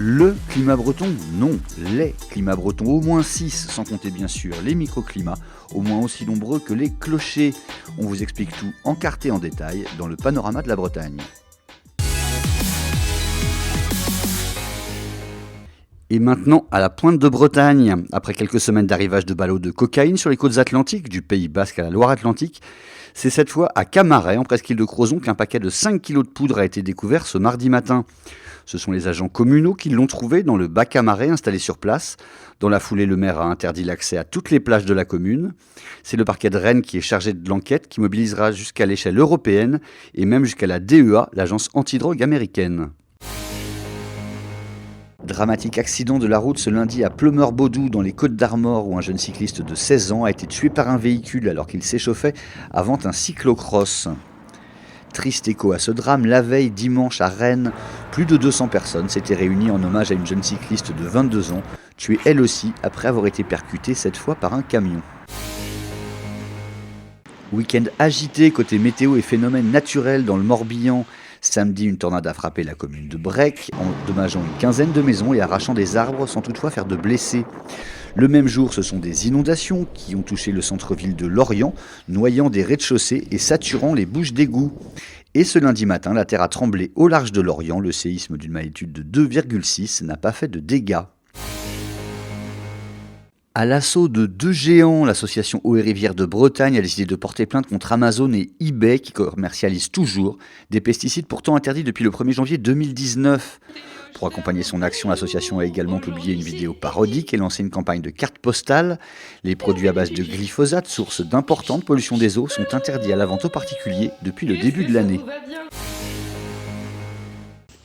Le climat breton, non. Les climats bretons, au moins 6, sans compter bien sûr les microclimats, au moins aussi nombreux que les clochers. On vous explique tout en carte et en détail dans le panorama de la Bretagne. Et maintenant, à la pointe de Bretagne, après quelques semaines d'arrivage de ballots de cocaïne sur les côtes atlantiques, du Pays Basque à la Loire-Atlantique, c'est cette fois à Camaret, en presqu'île de Crozon, qu'un paquet de 5 kg de poudre a été découvert ce mardi matin. Ce sont les agents communaux qui l'ont trouvé dans le bac à marée installé sur place. Dans la foulée, le maire a interdit l'accès à toutes les plages de la commune. C'est le parquet de Rennes qui est chargé de l'enquête, qui mobilisera jusqu'à l'échelle européenne et même jusqu'à la DEA, l'agence antidrogue américaine. Dramatique accident de la route ce lundi à Pleumeur-Baudou dans les Côtes-d'Armor où un jeune cycliste de 16 ans a été tué par un véhicule alors qu'il s'échauffait avant un cyclocross. Triste écho à ce drame, la veille dimanche à Rennes, plus de 200 personnes s'étaient réunies en hommage à une jeune cycliste de 22 ans, tuée elle aussi après avoir été percutée cette fois par un camion. Week-end agité côté météo et phénomènes naturels dans le Morbihan. Samedi, une tornade a frappé la commune de Brec, endommageant une quinzaine de maisons et arrachant des arbres sans toutefois faire de blessés. Le même jour, ce sont des inondations qui ont touché le centre-ville de Lorient, noyant des rez-de-chaussée et saturant les bouches d'égout. Et ce lundi matin, la terre a tremblé au large de Lorient. Le séisme d'une magnitude de 2,6 n'a pas fait de dégâts. À l'assaut de deux géants, l'association Eau et Rivières de Bretagne a décidé de porter plainte contre Amazon et eBay qui commercialisent toujours des pesticides pourtant interdits depuis le 1er janvier 2019. Pour accompagner son action, l'association a également publié une vidéo parodique et lancé une campagne de cartes postales. Les produits à base de glyphosate, source d'importantes pollutions des eaux, sont interdits à la vente aux particuliers depuis le début de l'année.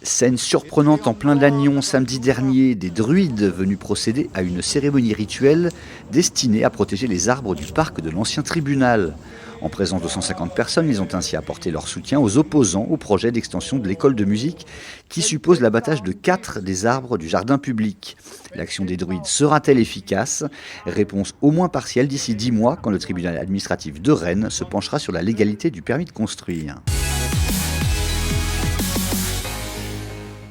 Scène surprenante en plein Lannion samedi dernier, des druides venus procéder à une cérémonie rituelle destinée à protéger les arbres du parc de l'ancien tribunal. En présence de 150 personnes, ils ont ainsi apporté leur soutien aux opposants au projet d'extension de l'école de musique qui suppose l'abattage de 4 des arbres du jardin public. L'action des druides sera-t-elle efficace ? Réponse au moins partielle d'ici 10 mois quand le tribunal administratif de Rennes se penchera sur la légalité du permis de construire.